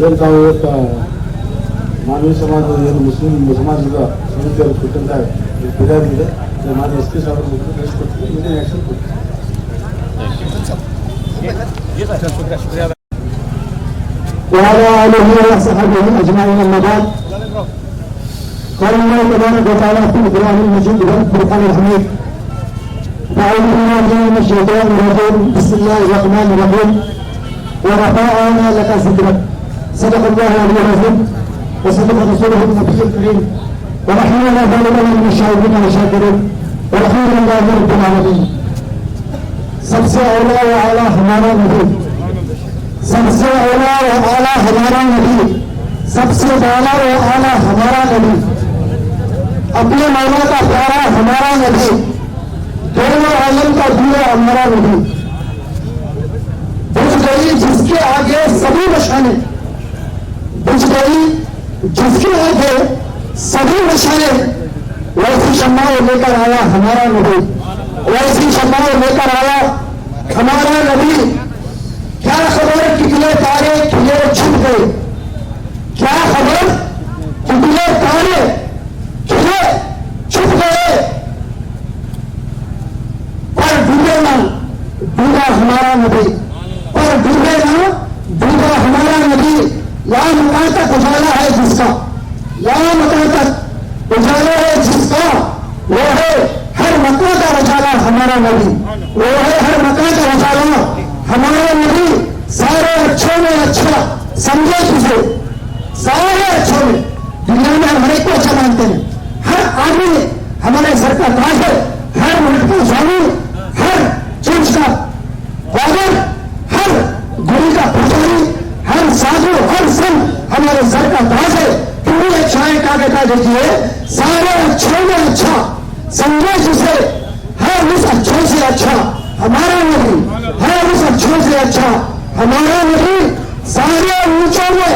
ಏನು ತಾವು ಇವತ್ತು ಮಾನವೀಯ ಸಮಾಜ ಏನು ಮುಸ್ಲಿಂ ಸಮಾಜದ ಸಮಿತಿಯವರು ಕೊಟ್ಟಂತ ಫಿರ್ಯಾದಿ ಇದೆ, ಮಾನ್ಯ SP ಸಾಹೇಬರ ಮುಖಾಂತರ ಕಳಿಸ್ಕೊಡ್ತೀವಿ, ಇದೇ ಆ್ಯಕ್ಷನ್ ಕೊಡ್ತೀವಿ. وعلى آله وصحبه أجمعين أما بعد. قال الله تبارك وتعالى في القرآن المجيد والفرقان الحميد: أعوذ بالله من الشيطان الرجيم، بسم الله الرحمن الرحيم، ورفعنا لك ذكرك. صدق الله العلي العظيم وصدق رسوله النبي الكريم، ونحن على ذلك من الشاهدين والشاكرين، والحمد لله رب العالمين. سب سے اولا و اعلیٰ ہمارا نبی، سب سے اولا و اعلیٰ ہمارا نبی، سب سے بالا و اعلیٰ ہمارا نبی، اپنے مولا کا پیارا ہمارا نبی، دونوں عالم کا دورا ہمارا نبی. بجھ گئی جس کے آگے سبھی نشانے، بجھ گئی جس کے آگے سبھی نشانے، ویسی شمع لے کر آیا ہمارا نبی، ویسی شمع لے کر آیا ہمارا نبی. کیا خبر کتنے تارے کھلے چھپ گئے، کیا خبر کتنے تارے کھلے چھپ گئے، پر ڈوبے نہ ڈوبا ہمارا نبی، پر ڈوبے نہ ڈوبا ہمارا نبی. یا مکان تک اجالا ہے جس کا، یا مکان تک اجالا ہے جس کا، وہ ہے ہر مکان کا اجالا ہمارا نبی، وہ ہے ہر مکان کا اجالا ہمارا نبی. سارے اچھوں میں اچھا سمجھے تجھے، سارے اچھوں میں، دنیا میں ہم ہر ایک کو اچھا مانتے ہیں، ہر آدمی ہمارے سر کا تاج ہے، ہر ملک کا ضامن، ہر چرچ کا فادر، ہر گرو کا پجاری، ہر سادھو، ہر سنت ہمارے سر کا تاج ہے. پوری اچھائیں کاغذ دیجیے، سارے اچھوں میں اچھا سمجھے جسے، ہر اس اچھوں سے اچھا ہمارا نبی، ہر اس اچھوں سے اچھا ہمارا نبی. سارے اونچوں میں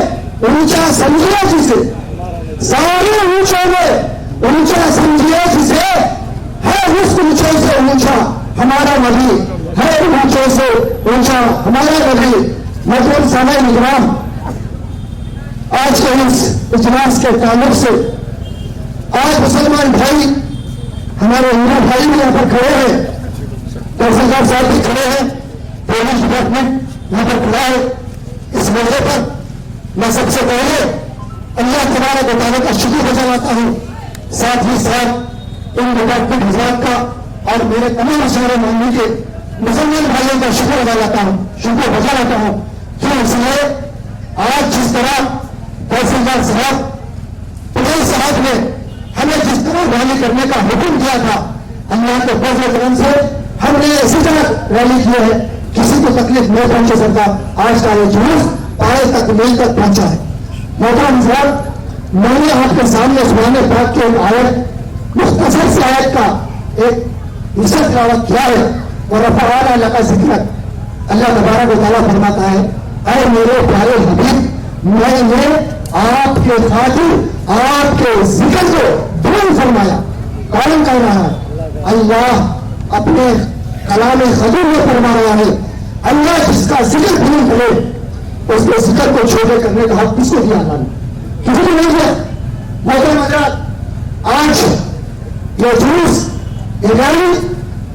اونچا سمجھے جسے، سارے اونچوں میں اونچا سمجھے جسے، ہر اس اونچوں سے اونچا ہمارا نبی، ہر اونچوں سے اونچا ہمارا نبی. محترم سامعین اکرام، آج کے اس اجلاس کے تعلق سے آج مسلمان بھائی، ہمارے ہندو بھائی بھی یہاں پر کھڑے ہیں، تحصیلدار صاحب بھی کھڑے ہیں، پولیس ڈپارٹمنٹ یہاں پر کھڑا ہے. اس موقع پر میں سب سے پہلے اللہ تبارک و تعالیٰ کا شکر ادا کرتا ہوں، ساتھ ہی ساتھ ان ڈپارٹمنٹ حضرات کا اور میرے تمام سارے ماننے کے مسلمان بھائیوں کا شکر ادا کرتا ہوں، شکر بجا لاتا ہوں. کیوں؟ اس لیے آج جس طرح تحصیلدار صاحب، پولیس صاحب نے ہمیں جس طرح ریلی کرنے کا حکم دیا تھا، اللہ کے فضل و کرم سے ہم نے اسی طرح ریلی کی ہے، کسی کو تکلیف نہیں پہنچے سکتا. آج کا یہ جلوس پائے تک میل تک پہنچا ہے. محترم صاحب، میں نے آپ کے سامنے قرآن پاک کی ایک آیت، مختصر سی آیت کا ایک حصہ تلاوت کیا ہے. ورفعنا لك ذکرک، اللہ تبارک و تعالیٰ فرماتا ہے: اے میرے پیارے حبیب، میں نے آپ کے خاطر آپ کے ذکر کو بلند فرمایا. کون کہہ رہا ہے؟ اللہ اپنے کلام خدور میں فرما رہا ہے. اللہ جس کا ذکر بلند کرے، اس کے ذکر کو چھوٹے کرنے کا حق کس کو دیا؟ اللہ نے کسی کو نہیں دیا. محترم حضرات، آج یہ جلوس، یہ ریلی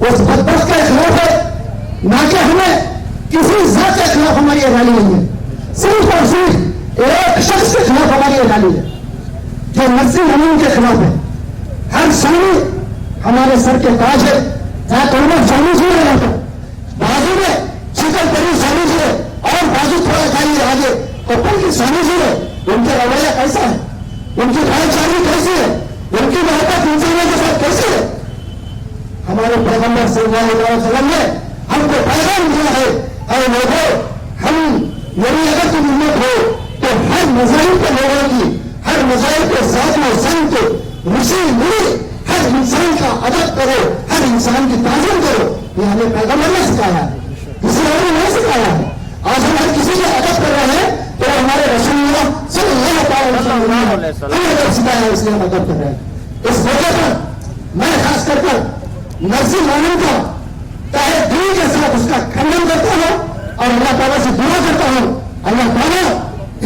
اس بدبخت کے خلاف ہے، نہ کہ ہمیں کسی ذات کے خلاف ہماری یہ ریلی نہیں ہے. صرف اور صرف ایک شخص کے خلاف ہماری یہ ریلی ہے، جو مسجد امین کے خلاف ہے. ہر سامنے ہمارے سر کے تاج ہے، جہاں کلمہ جانی جی رہا تھا، بازو میں چکن پری سانی جی ہے، اور بازو تھوڑا جائیے آگے کپل کی سانی جی ہے. ان کا رویہ کیسا ہے؟ ان کی بھائی چاری کیسی ہے؟ ان کی محبت انسانوں کے ساتھ کیسی ہے؟ ہمارے پیغمبر صلی اللہ علیہ وسلم نے ہم کو پیغام دیا ہے: اے لوگوں، ہم میری اگر تم امت ہو تو ہر مذاہب کے لوگوں کی، ہر مذاہب کے ذات و سنت، رشی مری، ہر انسان کا ادب کرو، ہر انسان کی تعظیم کرو. یہ ہمیں پیغمبر نے سکھایا ہے، کسی اور نے نہیں سکھایا ہے. آج ہم ہر کسی سے ادب کر رہے ہیں تو ہمارے رسول اللہ صلی اللہ علیہ وسلم نے ہمیں ادب سکھایا ہے، اس لیے ہم ادب کر رہے ہیں. اس وجہ پر میں خاص کر نرسی مانن کا تہہ دل کے ساتھ اس کا کھنڈن کرتا ہوں اور اللہ تعالیٰ سے دعا کرتا ہوں: اللہ تعالیٰ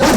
10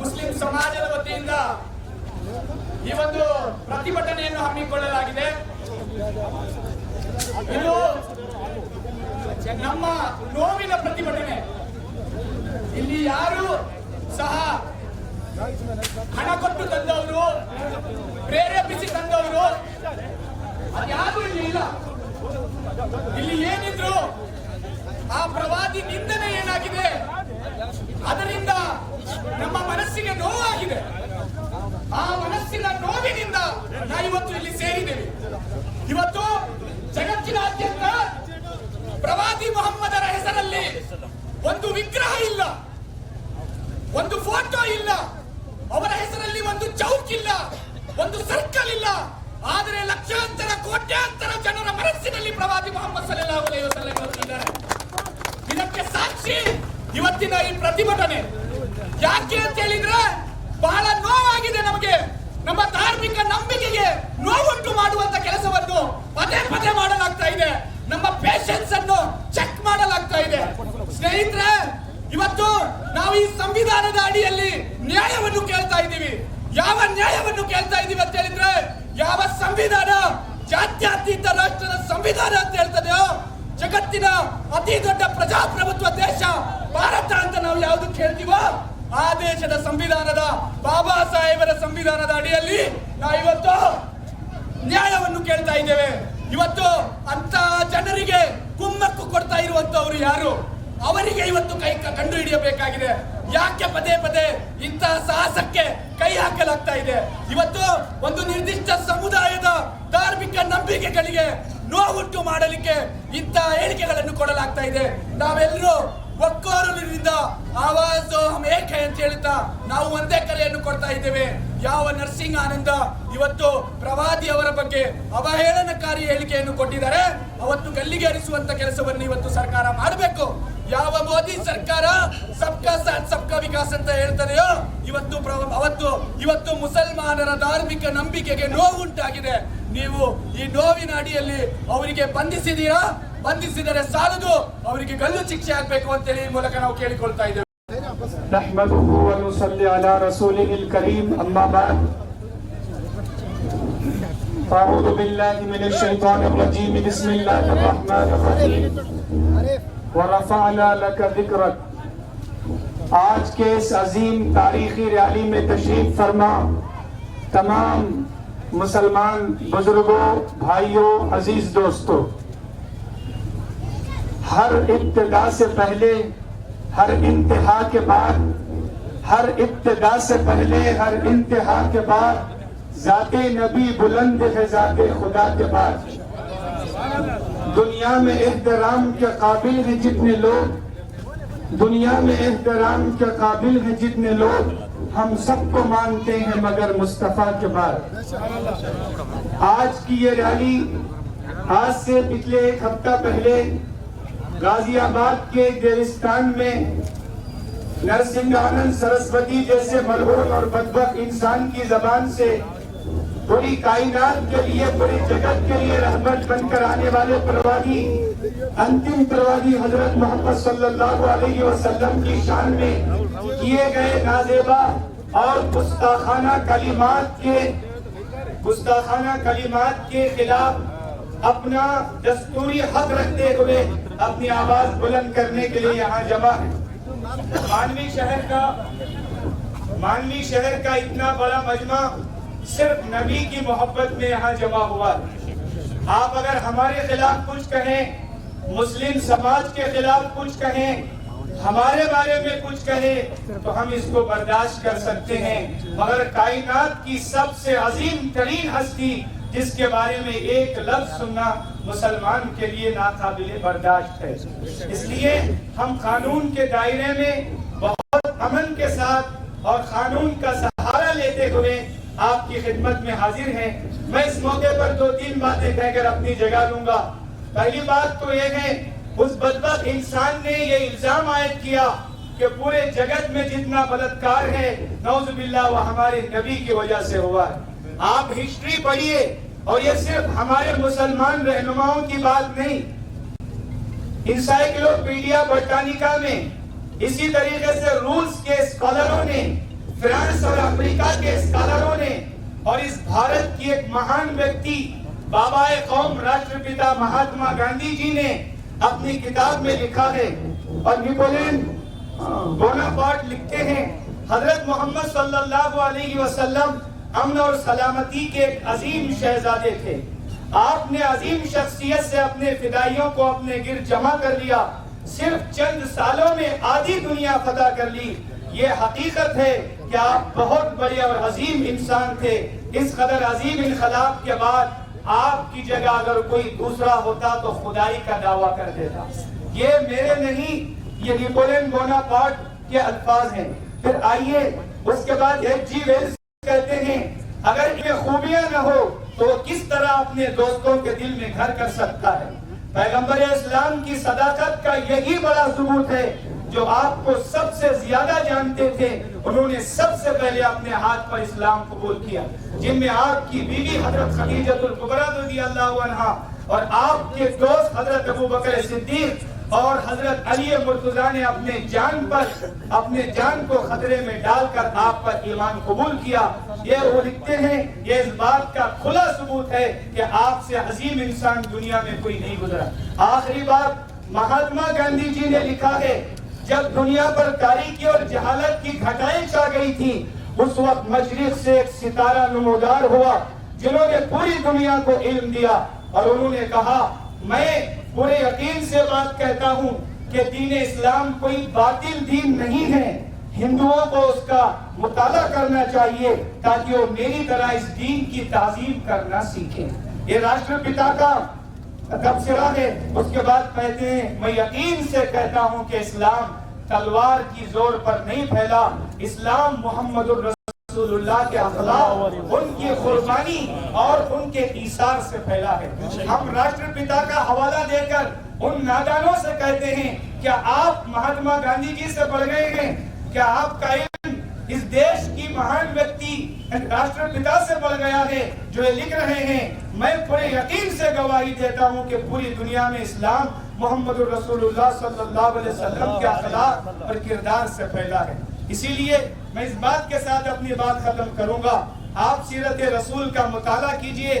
ಮುಸ್ಲಿಂ ಸಮಾಜದ ವತಿಯಿಂದ ಈ ಒಂದು ಪ್ರತಿಭಟನೆಯನ್ನು ಹಮ್ಮಿಕೊಳ್ಳಲಾಗಿದೆ. ಇದು ನಮ್ಮ ನೋವಿನ ಪ್ರತಿಭಟನೆ. ಇಲ್ಲಿ ಯಾರು ಸಹ ಹಣ ಕೊಟ್ಟು ತಂದವರು, ಪ್ರೇರೇಪಿಸಿ ತಂದವರು ಅದ್ಯಾರು ಇಲ್ಲಿ ಇಲ್ಲ. ಇಲ್ಲಿ ಏನಿದ್ರು ಆ ಪ್ರವಾದಿ ನಿಂದನೆ ಏನಾಗಿದೆ ಅದರಿಂದ ನಮ್ಮ ಮನಸ್ಸಿಗೆ ನೋವಾಗಿದೆ. ಆ ಮನಸ್ಸಿನ ನೋವಿನಿಂದ ನಾವು ಇವತ್ತು ಇಲ್ಲಿ ಸೇರಿದ್ದೇವೆ. ಇವತ್ತು ಜಗತ್ತಿನಾದ್ಯಂತ ಪ್ರವಾದಿ ಮೊಹಮ್ಮದರ ಹೆಸರಲ್ಲಿ ಒಂದು ವಿಗ್ರಹ ಇಲ್ಲ, ಒಂದು ಫೋಟೋ ಇಲ್ಲ, ಅವರ ಹೆಸರಲ್ಲಿ ಒಂದು ಚೌಕ್ ಇಲ್ಲ, ಒಂದು ಸರ್ಕಲ್ ಇಲ್ಲ. ಆದರೆ ಲಕ್ಷಾಂತರ ಕೋಟ್ಯಾಂತರ ಜನರ ಮನಸ್ಸಿನಲ್ಲಿ ಪ್ರವಾದಿ ಮೊಹಮ್ಮದ್ ಸಲ್ಲಲ್ಲಾಹು ಅಲೈಹಿ ವಸಲ್ಲಂ ಇದ್ದಾರೆ. ಇದಕ್ಕೆ ಸಾಕ್ಷಿ ಇವತ್ತಿನ ಈ ಪ್ರತಿಭಟನೆ. ಯಾಕೆ ಅಂತ ಹೇಳಿದ್ರೆ ಬಹಳ ನೋವಾಗಿದೆ ನಮಗೆ. ನಮ್ಮ ಧಾರ್ಮಿಕ ನಂಬಿಕೆಗೆ ನೋವುಂಟು ಮಾಡುವಂತ ಕೆಲಸವನ್ನು ಪದೇ ಪದೇ ಮಾಡಲಾಗ್ತಾ ಇದೆ. ನಮ್ಮ ಪೇಷನ್ಸ್ ಅನ್ನು ಚೆಕ್ ಮಾಡಲಾಗ್ತಾ ಇದೆ. ಸ್ನೇಹಿತರೆ, ಇವತ್ತು ನಾವು ಈ ಸಂವಿಧಾನದ ಅಡಿಯಲ್ಲಿ ನ್ಯಾಯವನ್ನು ಕೇಳ್ತಾ ಇದ್ದೀವಿ. ಯಾವ ನ್ಯಾಯವನ್ನು ಕೇಳ್ತಾ ಇದ್ದೀವಿ ಅಂತ ಹೇಳಿದ್ರೆ, ಯಾವ ಸಂವಿಧಾನ ಜಾತ್ಯತೀತ ರಾಷ್ಟ್ರದ ಸಂವಿಧಾನ ಅಂತ ಹೇಳ್ತದೆಯೋ, ಜಗತ್ತಿನ ಅತಿ ದೊಡ್ಡ ಪ್ರಜಾಪ್ರಭುತ್ವ ದೇಶ ಭಾರತ ಅಂತ ನಾವು ಯಾವುದು ಕೇಳ್ತೀವೋ ಆ ದೇಶದ ಸಂವಿಧಾನದ, ಬಾಬಾ ಸಾಹೇಬರ ಸಂವಿಧಾನದ ಅಡಿಯಲ್ಲಿ ನಾವು ಇವತ್ತು ನ್ಯಾಯವನ್ನು ಕೇಳ್ತಾ ಇದ್ದೇವೆ. ಇವತ್ತು ಅಂತ ಜನರಿಗೆ ಕುಮ್ಮಕ್ಕು ಕೊಡ್ತಾ ಇರುವಂತವರು ಯಾರು, ಅವರಿಗೆ ಇವತ್ತು ಕಂಡು ಹಿಡಿಯಬೇಕಾಗಿದೆ. ಯಾಕೆ ಪದೇ ಪದೇ ಇಂತಹ ಸಾಹಸಕ್ಕೆ ಕೈ ಹಾಕಲಾಗ್ತಾ ಇದೆ? ಇವತ್ತು ಒಂದು ನಿರ್ದಿಷ್ಟ ಸಮುದಾಯದ ಧಾರ್ಮಿಕ ನಂಬಿಕೆಗಳಿಗೆ ನೋವುಂಟು ಮಾಡಲಿಕ್ಕೆ ಇಂತಹ ಹೇಳಿಕೆಗಳನ್ನು ಕೊಡಲಾಗ್ತಾ ಇದೆ. ನಾವೆಲ್ಲರೂ ಒಕ್ಕೊರಲಿನಿಂದ ಆವಾಜ್ ಹಮ್ ಏಕ್ ಹೈ ಅಂತ ಹೇಳುತ್ತಾ ನಾವು ಒಂದೇ ಕರೆಯನ್ನು ಕೊಡ್ತಾ ಇದ್ದೇವೆ. ಯಾವ ನರಸಿಂಹ ಆನಂದ ಇವತ್ತು ಪ್ರವಾದಿ ಅವರ ಬಗ್ಗೆ ಅವಹೇಳನಕಾರಿ ಹೇಳಿಕೆಯನ್ನು ಕೊಟ್ಟಿದ್ದಾರೆ, ಅವತ್ತು ಗಲ್ಲಿಗೇರಿಸುವಂತ ಕೆಲಸವನ್ನು ಇವತ್ತು ಸರ್ಕಾರ ಮಾಡಬೇಕು. ಯಾವ ಮೋದಿ ಸರ್ಕಾರ ಸಬ್ಕಾ ಸಾಥ್ ಸಬ್ಕಾ ವಿಕಾಸ್ ಅಂತ ಹೇಳ್ತದೆಯೋ, ಇವತ್ತು ಮುಸಲ್ಮಾನರ ಧಾರ್ಮಿಕ ನಂಬಿಕೆಗೆ ನೋವುಂಟಾಗಿದೆ. ನೀವು ಈ ನೋವಿನ ಅಡಿಯಲ್ಲಿ ಅವರಿಗೆ ಬಂಧಿಸಿದೀರಾ? ಬಂಧಿಸಿದರೆ ಸಾಲದು, ಅವರಿಗೆ ಗಲ್ಲು ಶಿಕ್ಷೆ ಆಗಬೇಕು ಅಂತೇಳಿ ಈ ಮೂಲಕ ನಾವು ಕೇಳಿಕೊಳ್ತಾ ಇದ್ದೇವೆ. ನಹ್ಮದುಹು ವ ನುಸಲ್ಲಿ ಅಲಾ ರಸೂಲಿಹಿಲ್ ಕರೀಮ್. ಅಮ್ಮಾ ಬಾದ್. أعوذ بالله من الشيطان الرجيم بسم الله الرحمن الرحيم ورفعنا لك ذكرك۔ آج کے اس عظیم تاریخی ریلی میں تشریف فرما تمام مسلمان بزرگوں، بھائیوں، عزیز دوستوں، ہر ابتدا سے پہلے، ہر انتہا کے بعد، ہر ابتدا سے پہلے، ہر انتہا کے بعد ذات نبی بلند ہے ذات خدا کے بعد۔ دنیا میں احترام کے قابل ہیں جتنے لوگ، دنیا میں احترام کے قابل ہیں جتنے لوگ، ہم سب کو مانتے ہیں مگر مصطفیٰ کے بعد۔ آج کی یہ ریلی آج سے پچھلے ایک ہفتہ پہلے غازی آباد کے گلستان میں نرسنگھانند سرسوتی جیسے ملعون اور بدبخت انسان کی زبان سے پوری کائنات کے لیے، پوری جگت کے لیے رحمت بن کر آنے والے پروادی، انتم پروادی حضرت محمد صلی اللہ علیہ وسلم کی شان میں کیے گئے نازیبا اور گستاخانہ کلمات کے خلاف اپنا دستوری حق رکھتے ہوئے اپنی آواز بلند کرنے کے لیے یہاں جمع ہے۔ مانوی شہر کا اتنا بڑا مجمع صرف نبی کی محبت میں یہاں جمع ہوا ہے۔ آپ اگر ہمارے خلاف کچھ کہیں، مسلم سماج کے خلاف کچھ کہیں، ہمارے بارے میں کچھ کہیں تو ہم اس کو برداشت کر سکتے ہیں، مگر کائنات کی سب سے عظیم ترین ہستی جس کے بارے میں ایک لفظ سننا مسلمان کے لیے ناقابل برداشت ہے۔ اس لیے ہم قانون کے دائرے میں بہت امن کے ساتھ اور قانون کا سہارا لیتے ہوئے آپ کی خدمت میں حاضر ہیں۔ میں اس موقع پر 2-3 باتیں کہہ کر اپنی جگہ لوں گا۔ پہلی بات تو یہ ہے، اس بدبخت انسان نے یہ الزام عائد کیا کہ پورے جگت میں جتنا بلاత్కాر ہے نعوذ باللہ وہ ہمارے نبی کی وجہ سے ہوا ہے۔ آپ ہسٹری پڑھیے، اور یہ صرف ہمارے مسلمان رہنماؤں کی بات نہیں، انسائکلوپیڈیا برٹانیکا میں اسی طریقے سے روس کے اسکالروں نے، فرانس اور امریکہ کے اسکالروں نے، اور اس بھارت کی ایک مہان ویکتی بابا قوم راشٹر پتا مہاتما گاندھی جی نے اپنی کتاب میں لکھا ہے، اور نیپولین بوناپارٹ لکھتے ہیں، حضرت محمد صلی اللہ علیہ وسلم امن اور سلامتی کے ایک عظیم شہزادے تھے۔ آپ نے عظیم شخصیت سے اپنے فدائیوں کو اپنے گرد جمع کر لیا، صرف چند سالوں میں آدھی دنیا فتح کر لی۔ یہ حقیقت ہے کہ آپ بہت بڑے اور عظیم انسان تھے۔ اس قدر عظیم انقلاب کے بعد آپ کی جگہ اگر کوئی دوسرا ہوتا تو خدائی کا دعویٰ کر دیتا۔ یہ میرے نہیں، یہ نیپولین بوناپارٹ کے الفاظ ہیں۔ پھر آئیے اس کے بعد ایچ جی ویلز کہتے ہیں، اگر یہ خوبیاں نہ ہو تو کس طرح اپنے دوستوں کے دل میں گھر کر سکتا ہے۔ پیغمبر اسلام کی صداقت کا یہی بڑا ثبوت ہے، جو آپ کو سب سے زیادہ جانتے تھے انہوں نے سب سے پہلے اپنے ہاتھ پر اسلام قبول کیا، جن میں آپ کی بیوی حضرت خدیجہ الکبریٰ رضی اللہ عنہا اور آپ کے دوست حضرت ابوبکر صدیق اور حضرت علی مرتضیٰ نے اپنے جان کو خطرے میں ڈال کر آپ پر ایمان قبول کیا۔ یہ وہ لکھتے ہیں، یہ اس بات کا کھلا ثبوت ہے کہ آپ سے عظیم انسان دنیا میں کوئی نہیں گزرا۔ آخری بات مہاتما گاندھی جی نے لکھا ہے، جب دنیا پر تاریکی اور جہالت کی گھٹائیں چھا گئی تھی، اس وقت مشرق سے ایک ستارہ نمودار ہوا جنہوں نے پوری دنیا کو علم دیا، اور انہوں نے کہا، میں پورے یقین سے بات کہتا ہوں کہ دین اسلام کوئی باطل دین نہیں ہے، ہندوؤں کو اس کا مطالعہ کرنا چاہیے تاکہ وہ میری طرح اس دین کی تعظیم کرنا سیکھیں۔ یہ راشٹر پتا کا تبصرہ ہے۔ اس کے بعد کہتے ہیں، میں یقین سے کہتا ہوں کہ اسلام تلوار کی زور پر نہیں پھیلا، اسلام محمد رسول اللہ کے اخلاق، ان کی قربانی اور ان کے ایثار سے پھیلا ہے۔ ہم راشٹر پتا کا حوالہ دے کر ان نادانوں سے کہتے ہیں، کیا آپ مہاتما گاندھی جی سے بڑھ گئے ہیں؟ کیا آپ کا علم اس دیش کی مہان ویکتی راشٹر پتا سے بڑھ گیا ہے جو یہ لکھ رہے ہیں؟ میں پورے یقین سے گواہی دیتا ہوں کہ پوری دنیا میں اسلام محمد رسول اللہ صلی اللہ علیہ وسلم کے اخلاق اور کردار سے پھیلا ہے۔ اسی لیے میں اس بات کے ساتھ اپنی بات ختم کروں گا، آپ سیرت رسول کا مطالعہ کیجئے،